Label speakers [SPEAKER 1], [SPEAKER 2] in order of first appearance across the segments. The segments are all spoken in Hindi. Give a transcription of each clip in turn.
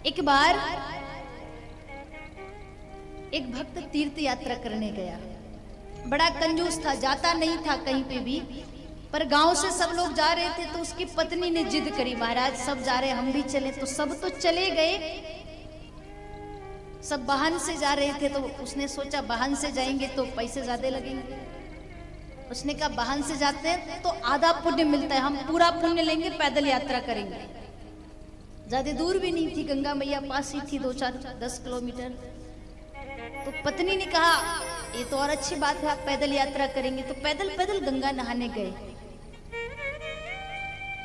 [SPEAKER 1] एक बार एक भक्त तीर्थ यात्रा करने गया। बड़ा कंजूस था, जाता नहीं था कहीं पे भी, पर गांव से सब लोग जा रहे थे तो उसकी पत्नी ने जिद करी, महाराज सब जा रहे हम भी चले। तो सब तो चले गए, सब वाहन से जा रहे थे, तो उसने सोचा वाहन से जाएंगे तो पैसे ज्यादा लगेंगे। उसने कहा वाहन से जाते हैं तो आधा पुण्य मिलता है, हम पूरा पुण्य लेंगे, पैदल यात्रा करेंगे। ज्यादा दूर भी नहीं थी, गंगा मैया पास ही थी, 2-4-10 किलोमीटर। तो पत्नी ने कहा ये तो और अच्छी बात है, आप पैदल यात्रा करेंगे। तो पैदल पैदल गंगा नहाने गए।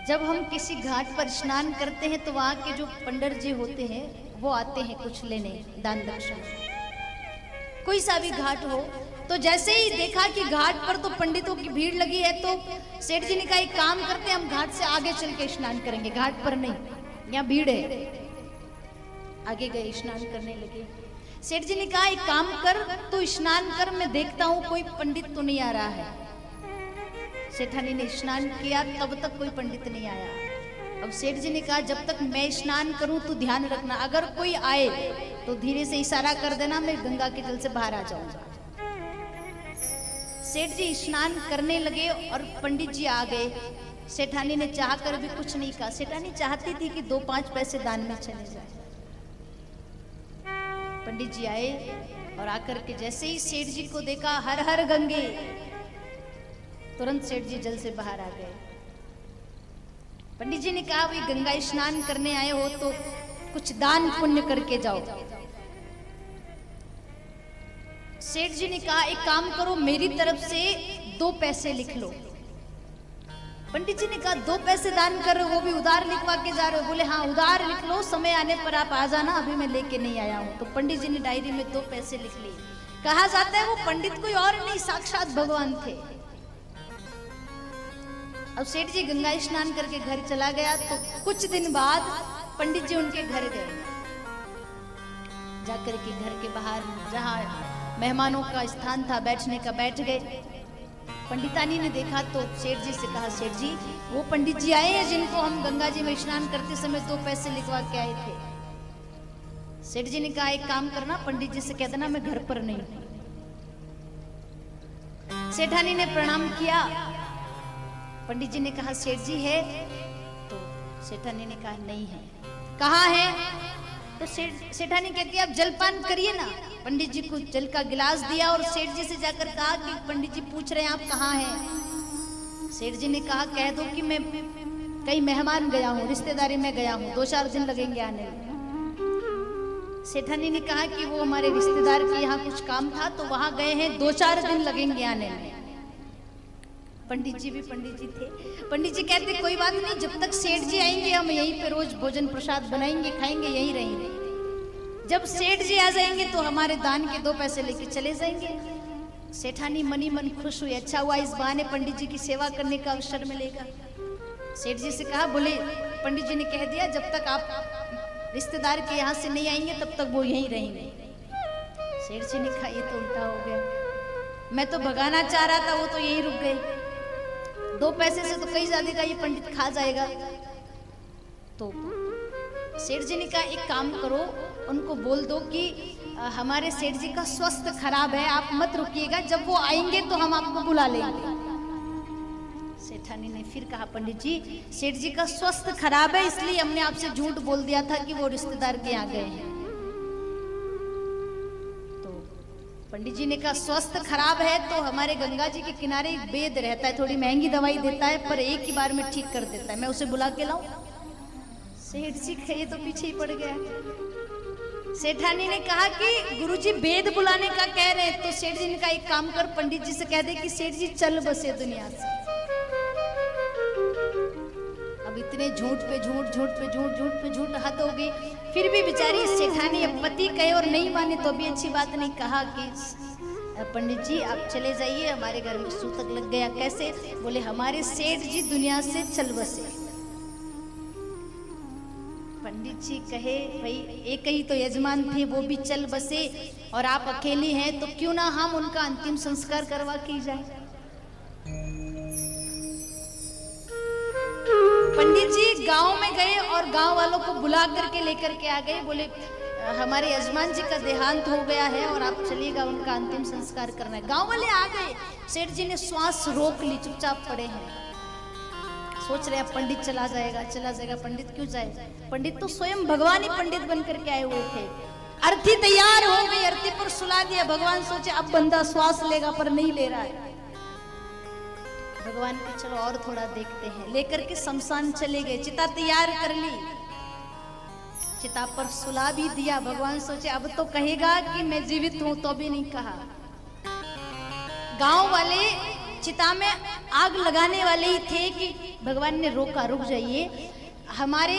[SPEAKER 1] जब हम किसी घाट पर स्नान करते हैं तो वहां के जो पंडित जी होते हैं वो आते हैं कुछ लेने, दान दक्षिणा। कोई सा भी घाट हो, तो जैसे ही देखा कि घाट पर तो पंडितों की भीड़ लगी है, तो सेठ जी ने कहा एक काम करते हैं, हम घाट से आगे चल के स्नान करेंगे, घाट पर नहीं, यहाँ भीड़ है। आगे गए, स्नान करने लगे। सेठ जी ने कहा एक काम कर, तू स्नान कर, मैं देखता हूं कोई पंडित तो नहीं आ रहा है। सेठानी ने स्नान किया, तब तक कोई पंडित नहीं आया। अब सेठ जी ने कहा जब तक मैं स्नान करूं तो ध्यान रखना, अगर कोई आए तो धीरे से इशारा कर देना, मैं गंगा के जल से बाहर आ जाऊंगा। सेठ जी स्नान करने लगे और पंडित जी आ गए। सेठानी ने चाह कर भी कुछ नहीं कहा। सेठानी चाहती थी कि 2-5 पैसे दान में चले जाए। पंडित जी आए और आकर के जैसे ही सेठ जी को देखा, हर हर गंगे, तुरंत सेठ जी जल से बाहर आ गए। पंडित जी ने कहा भाई गंगा स्नान करने आए हो तो कुछ दान पुण्य करके जाओ। सेठ जी ने कहा एक काम करो, मेरी तरफ से 2 पैसे लिख लो। पंडित जी ने कहा 2 पैसे दान कर रहे हो, वो भी उधार लिखवा के जा रहे हो? बोले हाँ उधार लिख लो, समय आने पर आप आ जाना, अभी मैं लेके नहीं आया हूं। तो पंडित जी ने डायरी में 2 पैसे लिख लिए। कहा जाता है वो पंडित कोई और नहीं, साक्षात भगवान थे। अब सेठ जी गंगा स्नान करके घर चला गया। तो कुछ दिन बाद पंडित जी उनके घर गए। जाकर के घर के बाहर जहाँ मेहमानों का स्थान था बैठने का, बैठ गए। पंडितानी ने देखा तो सेठ जी से कहा सेठ जी वो पंडित जी आए हैं जिनको हम गंगा जी में स्नान करते समय 2 पैसे लिखवा के आए थे। सेठ जी ने कहा एक काम करना, पंडित जी से कह देना मैं घर पर नहीं हूं। सेठानी ने प्रणाम किया। पंडित जी ने कहा सेठ जी है? तो सेठानी ने कहा नहीं है। कहाँ है? तो सेठानी कहती है आप जलपान करिए ना। पंडित जी को जल का गिलास दिया और सेठ जी से जाकर कहा कि पंडित जी पूछ रहे हैं आप कहाँ हैं। सेठ जी ने कहा कह दो कि मैं कहीं मेहमान गया हूँ, रिश्तेदारी में गया हूँ, 2-4 दिन लगेंगे आने में। सेठानी ने कहा कि वो हमारे रिश्तेदार के यहाँ कुछ काम था तो वहां गए हैं, 2-4 दिन लगेंगे आने में। पंडित जी भी पंडित जी थे। पंडित जी कहते कोई बात नहीं, जब तक सेठ जी आएंगे हम यहीं पे रोज भोजन प्रसाद बनाएंगे, खाएंगे, यहीं रहेंगे। जब सेठ जी आ जाएंगे तो हमारे दान के 2 पैसे लेके चले जाएंगे। सेठानी मनी मन खुश हुई, अच्छा हुआ इस बहाने पंडित जी की सेवा करने का अवसर मिलेगा। सेठ जी से कहा, बोले पंडित जी ने कह दिया जब तक आप रिश्तेदार के यहाँ से नहीं आएंगे तब तक वो यहीं रहेंगे। सेठ जी ने कहा ये तो उल्टा हो गया, मैं तो भगाना चाह रहा था, वो तो यहीं रुक गए। 2 पैसे से तो कई ज्यादा का ये पंडित खा जाएगा। तो सेठ जी ने कहा एक काम करो, उनको बोल दो कि हमारे सेठ जी का स्वास्थ्य खराब है, आप मत रुकिएगा, जब वो आएंगे तो हम आपको बुला लेंगे। सेठानी ने फिर कहा पंडित जी सेठ जी का स्वास्थ्य खराब है इसलिए हमने आपसे झूठ बोल दिया था कि वो रिश्तेदार के यहाँ गए हैं। पंडित जी ने कहा स्वास्थ्य खराब है तो हमारे गंगा जी के किनारे एक वैद्य रहता है, थोड़ी महंगी दवाई देता है पर एक ही बार में ठीक कर देता है, मैं उसे बुला के लाऊं? सेठ जी ये तो पीछे ही पड़ गया। सेठानी ने कहा कि गुरुजी वैद्य बुलाने का कह रहे हैं। तो सेठ जी ने कहा एक काम कर, पंडित जी से कह दे कि सेठ जी चल बसे दुनिया से। अब इतने झूठ पे झूठ, झूठ पे झूठ, झूठ पे झूठ हद हो गई। फिर भी बेचारी सेठानी अब पति कहे और नहीं माने तो भी अच्छी बात नहीं, कहा कि पंडित जी आप चले जाइए, हमारे घर में सूतक लग गया। कैसे? बोले हमारे सेठ जी दुनिया से चल बसे। पंडित जी कहे भाई एक ही तो यजमान थे, वो भी चल बसे और आप अकेली हैं, तो क्यों ना हम उनका अंतिम संस्कार करवा की जाए। पंडित जी गांव में गए और गांव वालों को बुला करके लेकर के आ गए। बोले हमारे यजमान जी का देहांत हो गया है और आप चलिएगा, उनका अंतिम संस्कार करना है। गांव वाले आ गए, सेठ जी ने श्वास रोक ली, चुपचाप पड़े हैं। सोच रहे हैं पंडित चला जाएगा चला जाएगा। पंडित क्यों जाए? पंडित तो स्वयं भगवान ही पंडित बनकर के आए हुए थे। अर्थी तैयार हो गई, अर्थी पर सुला दिया। भगवान सोचे अब बंदा श्वास लेगा, पर नहीं ले रहा है। भगवान के चलो और थोड़ा देखते हैं, लेकर के शमशान चले गए। चिता तैयार कर ली, चिता पर सुला भी दिया। भगवान सोचे अब तो कहेगा कि मैं जीवित हूं, तो भी नहीं कहा। गांव वाले चिता में आग लगाने वाले ही थे कि भगवान ने रोका, रुक जाइए। हमारे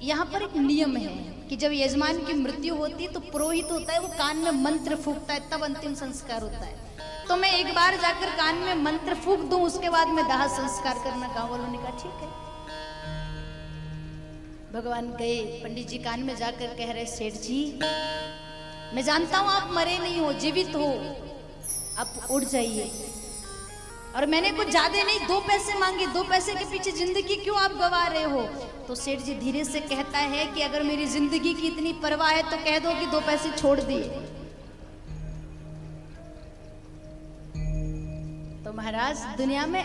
[SPEAKER 1] यहाँ पर एक नियम है कि जब यजमान की मृत्यु होती है तो पुरोहित होता है, वो कान में मंत्र फूंकता है, तब अंतिम संस्कार होता है। तो मैं एक बार जाकर कान में मंत्र फूंक दूं, उसके बाद में दाह संस्कार करना। गांव वालों ने कहा ठीक है। भगवान गए, पंडित जी कान में जाकर कह रहे सेठ जी, मैं जानता हूं आप मरे नहीं हो, जीवित हो, आप उठ जाइए। और मैंने कुछ ज्यादा नहीं, 2 पैसे मांगे, 2 पैसे के पीछे जिंदगी क्यों आप गवा रहे हो? तो सेठ जी धीरे से कहता है कि अगर मेरी जिंदगी की इतनी परवाह है तो कह दो कि 2 पैसे छोड़ दिए। तो महाराज दुनिया में